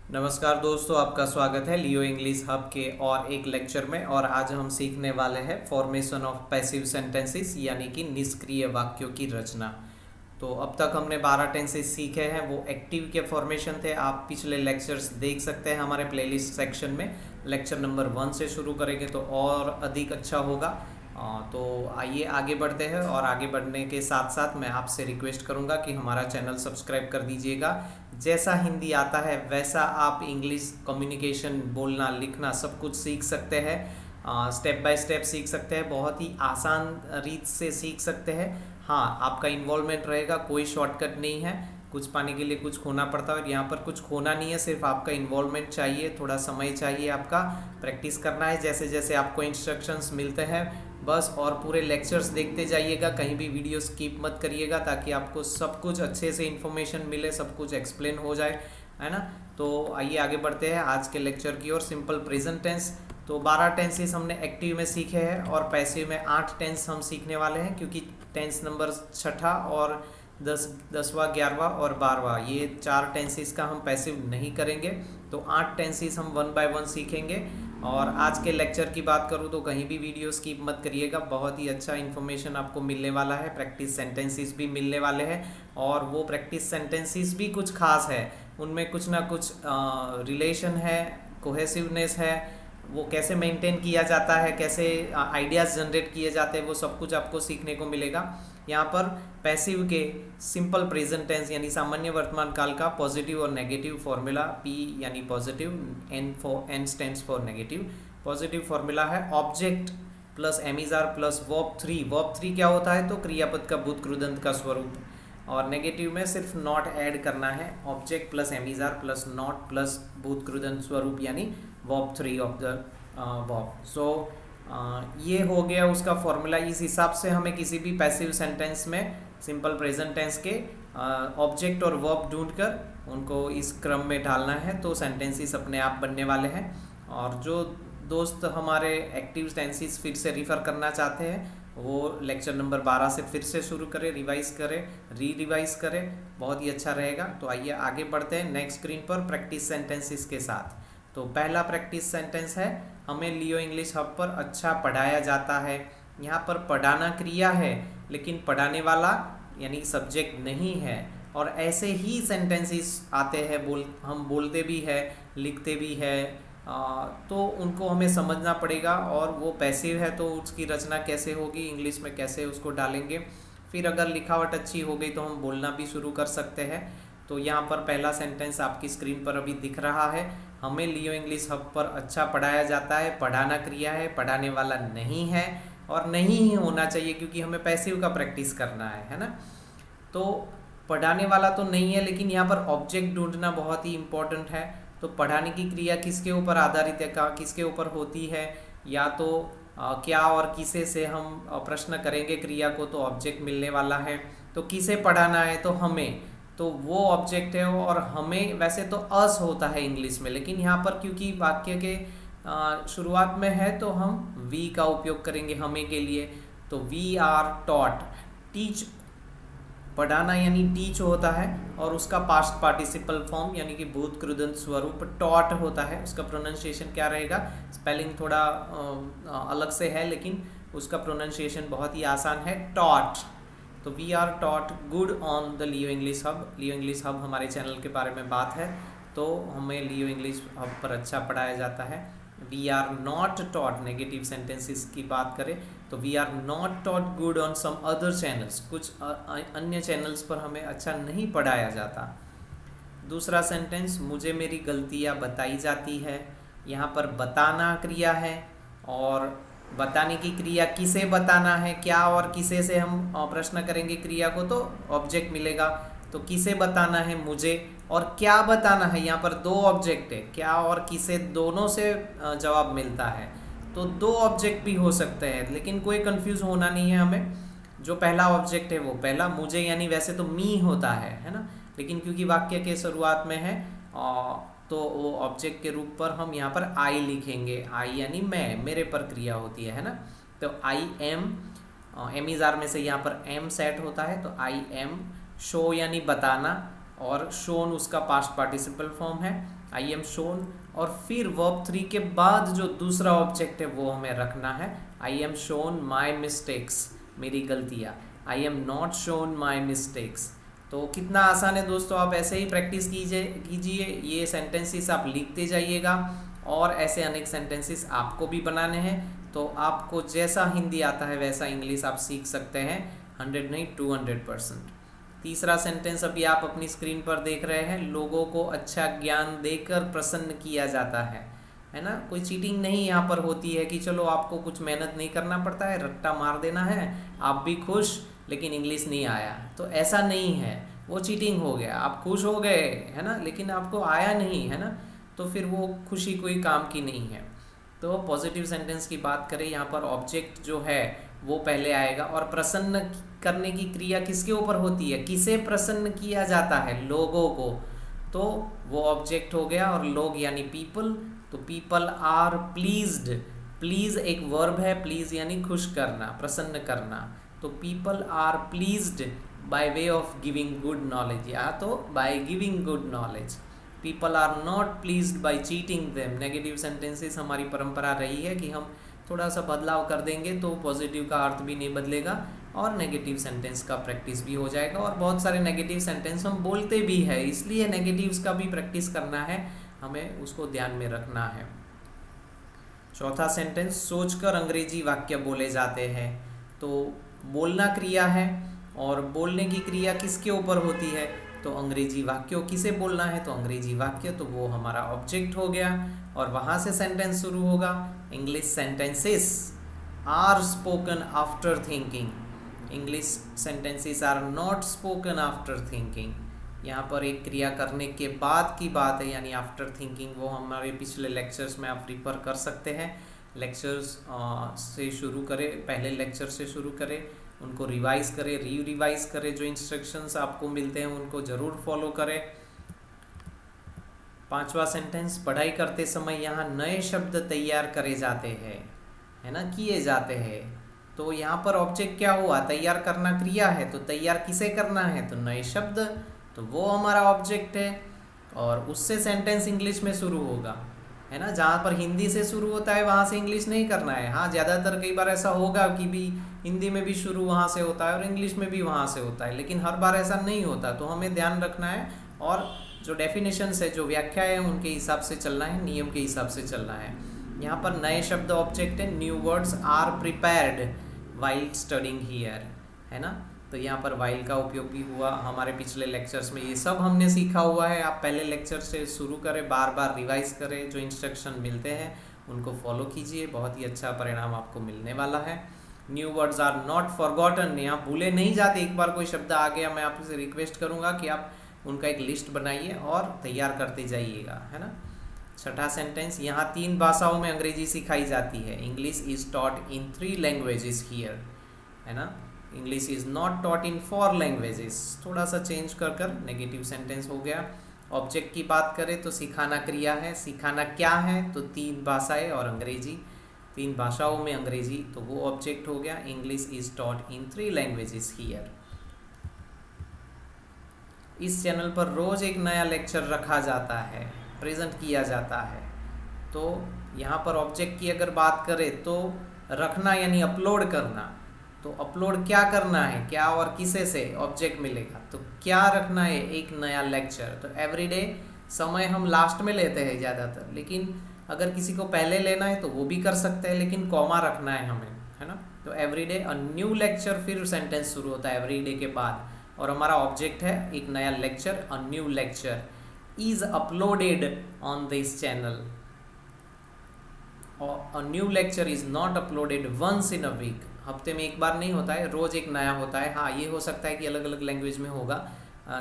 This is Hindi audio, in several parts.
नमस्कार दोस्तों, आपका स्वागत है लियो इंग्लिश हब के और एक लेक्चर में। और आज हम सीखने वाले हैं फॉर्मेशन ऑफ पैसिव सेंटेंसेस यानी कि निष्क्रिय वाक्यों की रचना। तो अब तक हमने 12 टेंसेस सीखे हैं, वो एक्टिव के फॉर्मेशन थे। आप पिछले लेक्चर्स देख सकते हैं हमारे प्लेलिस्ट सेक्शन में। लेक्चर नंबर 1 से शुरू करेंगे तो और अधिक अच्छा होगा। तो आइए आगे बढ़ते हैं, और आगे बढ़ने के साथ साथ मैं आपसे रिक्वेस्ट करूंगा कि हमारा चैनल सब्सक्राइब कर दीजिएगा। जैसा हिंदी आता है वैसा आप इंग्लिश कम्युनिकेशन, बोलना, लिखना सब कुछ सीख सकते हैं। स्टेप बाय स्टेप सीख सकते हैं, बहुत ही आसान रीत से सीख सकते हैं। हाँ, आपका इन्वॉल्वमेंट रहेगा, कोई शॉर्टकट नहीं है। कुछ पाने के लिए कुछ खोना पड़ता है, और यहाँ पर कुछ खोना नहीं है, सिर्फ आपका इन्वॉल्वमेंट चाहिए, थोड़ा समय चाहिए, आपका प्रैक्टिस करना है जैसे जैसे आपको इंस्ट्रक्शंस मिलते हैं बस। और पूरे लेक्चर्स देखते जाइएगा, कहीं भी वीडियो स्किप मत करिएगा, ताकि आपको सब कुछ अच्छे से इन्फॉर्मेशन मिले, सब कुछ एक्सप्लेन हो जाए, है ना। तो आइए आगे बढ़ते हैं आज के लेक्चर की ओर। सिंपल प्रेजेंट टेंस, तो 12 टेंसेस हमने एक्टिव में सीखे हैं, और पैसिव में 8 टेंस हम सीखने वाले हैं, क्योंकि टेंस नंबर 6 और 10वां 11वां और 12वां ये 4 टेंसेस का हम पैसिव नहीं करेंगे। तो 8 टेंसेस हम 1 बाय 1 सीखेंगे। और आज के लेक्चर की बात करूँ तो कहीं भी वीडियो स्किप मत करिएगा, बहुत ही अच्छा इन्फॉर्मेशन आपको मिलने वाला है। प्रैक्टिस सेंटेंसेस भी मिलने वाले हैं, और वो प्रैक्टिस सेंटेंसेस भी कुछ खास है, उनमें कुछ ना कुछ रिलेशन है, कोहेसिवनेस है, वो कैसे मेंटेन किया जाता है, कैसे आइडियाज़ जनरेट किए जाते हैं, वो सब कुछ आपको सीखने को मिलेगा। यहाँ पर पैसिव के सिंपल प्रेजेंट टेंस यानी सामान्य वर्तमान काल का पॉजिटिव और नेगेटिव फॉर्मूला, पी यानी positive, N stands for negative. Positive formula है object plus am is are plus verb 3। Verb 3 क्या होता है? तो क्रियापद का भूत कृदंत का स्वरूप। और नेगेटिव में सिर्फ नॉट ऐड करना है, object plus am is are plus not plus भूत कृदंत स्वरूप यानी verb 3 of the verb. So ये हो गया उसका फॉर्मूला। इस हिसाब से हमें किसी भी पैसिव सेंटेंस में सिंपल प्रेजेंट टेंस के ऑब्जेक्ट और वर्ब ढूंढकर उनको इस क्रम में डालना है, तो सेंटेंसेस अपने आप बनने वाले हैं। और जो दोस्त हमारे एक्टिव टेंसेस फिर से रिफ़र करना चाहते हैं, वो लेक्चर नंबर 12 से फिर से शुरू करें, रिवाइज करें, रिवाइज करें, बहुत ही अच्छा रहेगा। तो आइए आगे बढ़ते हैं नेक्स्ट स्क्रीन पर प्रैक्टिस सेंटेंसेस के साथ। तो पहला प्रैक्टिस सेंटेंस है, हमें लियो इंग्लिश हब पर अच्छा पढ़ाया जाता है। यहाँ पर पढ़ाना क्रिया है, लेकिन पढ़ाने वाला यानी सब्जेक्ट नहीं है। और ऐसे ही सेंटेंसेस आते हैं, हम बोलते भी है, लिखते भी है, तो उनको हमें समझना पड़ेगा। और वो पैसिव है तो उसकी रचना कैसे होगी, इंग्लिश में कैसे उसको डालेंगे। फिर अगर लिखावट अच्छी हो गई तो हम बोलना भी शुरू कर सकते हैं। तो यहाँ पर पहला सेंटेंस आपकी स्क्रीन पर अभी दिख रहा है, हमें लियो इंग्लिश हब पर अच्छा पढ़ाया जाता है। पढ़ाना क्रिया है, पढ़ाने वाला नहीं है, और नहीं ही होना चाहिए क्योंकि हमें पैसिव का प्रैक्टिस करना है ना। तो पढ़ाने वाला तो नहीं है, लेकिन यहाँ पर ऑब्जेक्ट ढूंढना बहुत ही इम्पोर्टेंट है। तो पढ़ाने की क्रिया किसके ऊपर आधारित है, किसके ऊपर होती है? या तो क्या और किसे से हम प्रश्न करेंगे क्रिया को, तो ऑब्जेक्ट मिलने वाला है। तो किसे पढ़ाना है, तो हमें, तो वो ऑब्जेक्ट है। और हमें वैसे तो अस होता है इंग्लिश में, लेकिन यहाँ पर क्योंकि वाक्य के शुरुआत में है तो हम वी का उपयोग करेंगे हमें के लिए। तो वी आर टॉट। टीच, पढ़ाना यानी टीच होता है, और उसका पास्ट पार्टिसिपल फॉर्म यानी कि भूत कृदंत स्वरूप टॉट होता है। उसका प्रोनाउंसिएशन क्या रहेगा? स्पेलिंग थोड़ा अलग से है, लेकिन उसका प्रोनाउंसिएशन बहुत ही आसान है, टॉट। तो we are taught good on the Leo English hub. Leo English hub हमारे चैनल के बारे में बात है, तो हमें लियो इंग्लिश हब पर अच्छा पढ़ाया जाता है। We are not taught, negative sentences की बात करें तो we are not taught good on some other channels. कुछ अन्य चैनल्स पर हमें अच्छा नहीं पढ़ाया जाता। दूसरा सेंटेंस, मुझे मेरी गलतियाँ बताई जाती है। यहाँ पर बताना क्रिया है, और बताने की क्रिया किसे बताना है, क्या और किसे से हम प्रश्न करेंगे क्रिया को, तो ऑब्जेक्ट मिलेगा। तो किसे बताना है? मुझे। और क्या बताना है? यहाँ पर दो ऑब्जेक्ट है, क्या और किसे दोनों से जवाब मिलता है। तो दो ऑब्जेक्ट भी हो सकते हैं, लेकिन कोई कंफ्यूज होना नहीं है हमें। जो पहला ऑब्जेक्ट है वो पहला, मुझे यानी वैसे तो मी होता है ना, लेकिन क्योंकि वाक्य के शुरुआत में है तो वो ऑब्जेक्ट के रूप पर हम यहाँ पर आई लिखेंगे। आई यानी मैं, मेरे पर क्रिया होती है ना। तो I am, am is are में से यहाँ पर एम सेट होता है, तो आई एम। शो यानी बताना, और शोन उसका पास्ट पार्टिसिपल फॉर्म है, आई एम शोन। और फिर वर्ब 3 के बाद जो दूसरा ऑब्जेक्ट है वो हमें रखना है, I am shown my mistakes, मेरी गलतियाँ, I am not shown my mistakes. तो कितना आसान है दोस्तों, आप ऐसे ही प्रैक्टिस कीजिए, ये सेंटेंसेस आप लिखते जाइएगा और ऐसे अनेक सेंटेंसेस आपको भी बनाने हैं। तो आपको जैसा हिंदी आता है वैसा इंग्लिश आप सीख सकते हैं, 100 नहीं 200%। तीसरा सेंटेंस अभी आप अपनी स्क्रीन पर देख रहे हैं, लोगों को अच्छा ज्ञान देकर प्रसन्न किया जाता है ना। कोई चीटिंग नहीं यहाँ पर होती है कि चलो आपको कुछ मेहनत नहीं करना पड़ता है, रट्टा मार देना है, आप भी खुश लेकिन इंग्लिश नहीं आया, तो ऐसा नहीं है, वो चीटिंग हो गया। आप खुश हो गए है ना, लेकिन आपको आया नहीं है ना, तो फिर वो खुशी कोई काम की नहीं है। तो पॉजिटिव सेंटेंस की बात करें, यहाँ पर ऑब्जेक्ट जो है वो पहले आएगा। और प्रसन्न करने की क्रिया किसके ऊपर होती है, किसे प्रसन्न किया जाता है, लोगों को, तो वो ऑब्जेक्ट हो गया। और लोग यानी पीपल, तो पीपल आर प्लीज्ड, प्लीज एक वर्ब है, प्लीज यानी खुश करना, प्रसन्न करना, तो people are pleased by way of giving good knowledge, या तो by giving good knowledge. People are not pleased by cheating them. Negative sentences हमारी परंपरा रही है कि हम थोड़ा सा बदलाव कर देंगे तो पॉजिटिव का अर्थ भी नहीं बदलेगा और नेगेटिव सेंटेंस का प्रैक्टिस भी हो जाएगा। और बहुत सारे नेगेटिव सेंटेंस हम बोलते भी है, इसलिए नेगेटिव्स का भी प्रैक्टिस करना है, हमें उसको ध्यान में रखना है। चौथा सेंटेंस, सोचकर अंग्रेजी वाक्य बोले जाते हैं। तो बोलना क्रिया है और बोलने की क्रिया किसके ऊपर होती है, तो अंग्रेजी वाक्यों, किसे बोलना है, तो अंग्रेजी वाक्य, तो वो हमारा ऑब्जेक्ट हो गया और वहाँ से सेंटेंस शुरू होगा। English sentences are spoken after thinking, English sentences are not spoken after thinking. यहाँ पर एक क्रिया करने के बाद की बात है, यानी आफ्टर थिंकिंग, वो हमारे पिछले लेक्चर्स में आप रिफर कर सकते हैं। लेक्चर्स से शुरू करें, पहले लेक्चर से शुरू करें, उनको रिवाइज करें, रिवाइज करें, जो इंस्ट्रक्शंस आपको मिलते हैं उनको ज़रूर फॉलो करें। पांचवा सेंटेंस, पढ़ाई करते समय यहाँ नए शब्द तैयार करे जाते हैं, है ना, किए जाते हैं। तो यहाँ पर ऑब्जेक्ट क्या हुआ, तैयार करना क्रिया है, तो तैयार किसे करना है, तो नए शब्द, तो वो हमारा ऑब्जेक्ट है। और उससे सेंटेंस इंग्लिश में शुरू होगा, है ना। जहाँ पर हिंदी से शुरू होता है वहाँ से इंग्लिश नहीं करना है। हाँ, ज़्यादातर कई बार ऐसा होगा कि भी हिंदी में भी शुरू वहाँ से होता है और इंग्लिश में भी वहाँ से होता है, लेकिन हर बार ऐसा नहीं होता, तो हमें ध्यान रखना है और जो डेफिनेशंस है, जो व्याख्या है, उनके हिसाब से चलना है, नियम के हिसाब से चलना है। यहाँ पर नए शब्द ऑब्जेक्ट है, new words are prepared while studying here, है ना। तो यहाँ पर वाइल का उपयोग भी हुआ हमारे पिछले लेक्चर्स में, ये सब हमने सीखा हुआ है। आप पहले लेक्चर से शुरू करें, बार बार रिवाइज करें, जो इंस्ट्रक्शन मिलते हैं उनको फॉलो कीजिए, बहुत ही अच्छा परिणाम आपको मिलने वाला है। New words are not forgotten, यहाँ भूले नहीं जाते। एक बार कोई शब्द आ गया, मैं आपसे रिक्वेस्ट करूँगा कि आप उनका एक लिस्ट बनाइए और तैयार करते जाइएगा, है ना। छठा सेंटेंस, यहाँ 3 भाषाओं में अंग्रेजी सिखाई जाती है। English is taught in 3 languages here, है ना। English is not taught in 4 languages, थोड़ा सा चेंज कर नेगेटिव सेंटेंस हो गया। ऑब्जेक्ट की बात करें तो सिखाना क्रिया है, सिखाना क्या है, तो 3 भाषाएं और अंग्रेजी, 3 भाषाओं में अंग्रेजी, तो वो ऑब्जेक्ट हो गया। English is taught in 3 languages here. इस चैनल पर रोज एक नया लेक्चर रखा जाता है, प्रेजेंट किया जाता है। तो यहाँ पर ऑब्जेक्ट की अगर बात करें तो रखना यानी अपलोड करना, तो अपलोड क्या करना है, क्या और किसे से ऑब्जेक्ट मिलेगा, तो क्या रखना है, एक नया लेक्चर। तो एवरीडे समय हम लास्ट में लेते हैं ज़्यादातर, लेकिन अगर किसी को पहले लेना है तो वो भी कर सकते हैं, लेकिन कॉमा रखना है हमें, है ना। तो एवरीडे अ न्यू लेक्चर, फिर सेंटेंस शुरू होता है एवरीडे के बाद, और हमारा ऑब्जेक्ट है एक नया lecture, a new lecture is uploaded on this channel. A new lecture is not uploaded once in a week, हफ्ते में एक बार नहीं होता है, रोज़ एक नया होता है। हाँ, ये हो सकता है कि अलग अलग लैंग्वेज में होगा,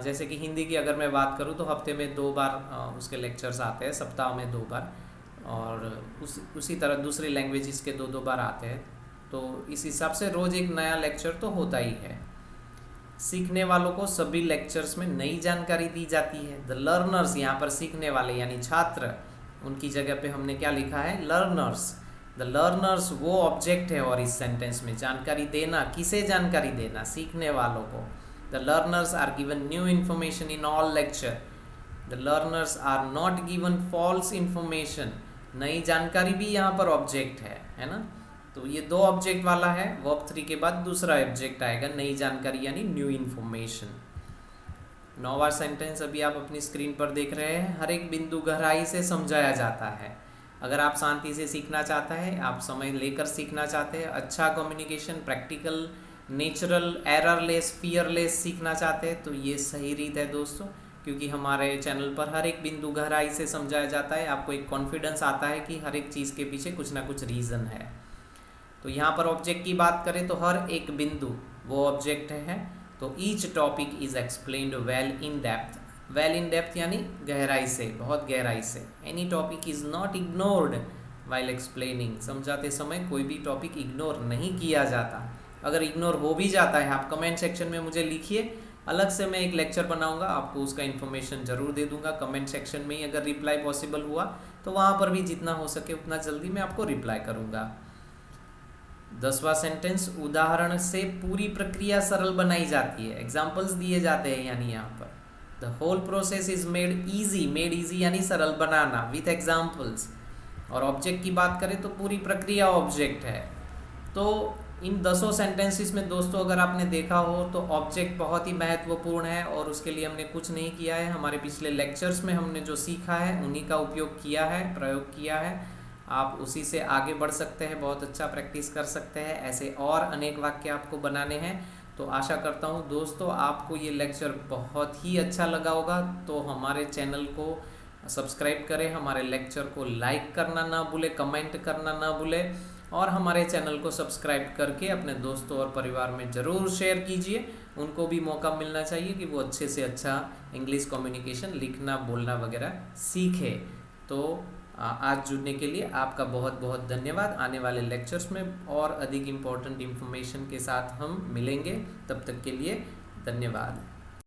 जैसे कि हिंदी की अगर मैं बात करूँ तो हफ्ते में 2 बार उसके लेक्चर्स आते हैं, सप्ताह में 2 बार, और उसी तरह दूसरी लैंग्वेजेस के 2-2 बार आते हैं। तो इस हिसाब से रोज़ एक नया लेक्चर तो होता ही है। सीखने वालों को सभी लेक्चर्स में नई जानकारी दी जाती है। द लर्नर्स, यहाँ पर सीखने वाले यानी छात्र, उनकी जगह पे हमने क्या लिखा है, लर्नर्स। द लर्नर्स वो ऑब्जेक्ट है, और इस सेंटेंस में जानकारी देना, किसे जानकारी देना, सीखने वालों को। The learners are given new information in all lecture. The learners are not given false information. नई जानकारी भी यहाँ पर ऑब्जेक्ट है ना। तो ये दो ऑब्जेक्ट वाला है। वर्ब 3 के बाद दूसरा ऑब्जेक्ट आएगा नई जानकारी यानी न्यू इन्फॉर्मेशन। 9वां सेंटेंस अभी आप अपनी स्क्रीन पर देख रहे हैं। हर एक बिंदु गहराई से समझाया जाता है। अगर आप शांति से सीखना चाहते हैं, आप समय लेकर सीखना चाहते हैं, अच्छा communication, practical, natural, errorless, fearless सीखना चाहते हैं तो ये सही रीत है दोस्तों, क्योंकि हमारे चैनल पर हर एक बिंदु गहराई से समझाया जाता है। आपको एक कॉन्फिडेंस आता है कि हर एक चीज़ के पीछे कुछ ना कुछ रीज़न है। तो यहाँ पर ऑब्जेक्ट की बात करें तो हर एक बिंदु वो ऑब्जेक्ट है। तो each topic is explained well in depth. Well in depth यानी गहराई से, बहुत गहराई से। Any topic is not ignored while explaining. समझाते समय कोई भी टॉपिक इग्नोर नहीं किया जाता। अगर इग्नोर हो भी जाता है, आप कमेंट सेक्शन में मुझे लिखिए, अलग से मैं एक लेक्चर बनाऊंगा, आपको उसका इन्फॉर्मेशन ज़रूर दे दूंगा। कमेंट सेक्शन में ही अगर रिप्लाई पॉसिबल हुआ तो वहाँ पर भी जितना हो सके उतना जल्दी मैं आपको रिप्लाई करूँगा। 10वां सेंटेंस, उदाहरण से पूरी प्रक्रिया सरल बनाई जाती है। एग्जाम्पल्स दिए जाते हैं यानी यहाँ पर the whole process is made easy यानी सरल बनाना विथ एग्जाम्पल्स। और ऑब्जेक्ट की बात करें तो पूरी प्रक्रिया ऑब्जेक्ट है। तो इन 10 सेंटेंसेस में दोस्तों अगर आपने देखा हो तो ऑब्जेक्ट बहुत ही महत्वपूर्ण है और उसके लिए हमने कुछ नहीं किया है। हमारे पिछले लेक्चर्स में हमने जो सीखा है उन्हीं का उपयोग किया है, प्रयोग किया है। आप उसी से आगे बढ़ सकते हैं, बहुत अच्छा प्रैक्टिस कर सकते हैं। ऐसे और अनेक वाक्य आपको बनाने हैं। तो आशा करता हूँ दोस्तों आपको ये लेक्चर बहुत ही अच्छा लगा होगा। तो हमारे चैनल को सब्सक्राइब करें, हमारे लेक्चर को लाइक करना ना भूले, कमेंट करना ना भूले और हमारे चैनल को सब्सक्राइब करके अपने दोस्तों और परिवार में ज़रूर शेयर कीजिए। उनको भी मौका मिलना चाहिए कि वो अच्छे से अच्छा इंग्लिश कम्युनिकेशन लिखना, बोलना वगैरह सीखे। तो आज जुड़ने के लिए आपका बहुत बहुत धन्यवाद। आने वाले लेक्चर्स में और अधिक इम्पोर्टेंट इन्फॉर्मेशन के साथ हम मिलेंगे। तब तक के लिए धन्यवाद।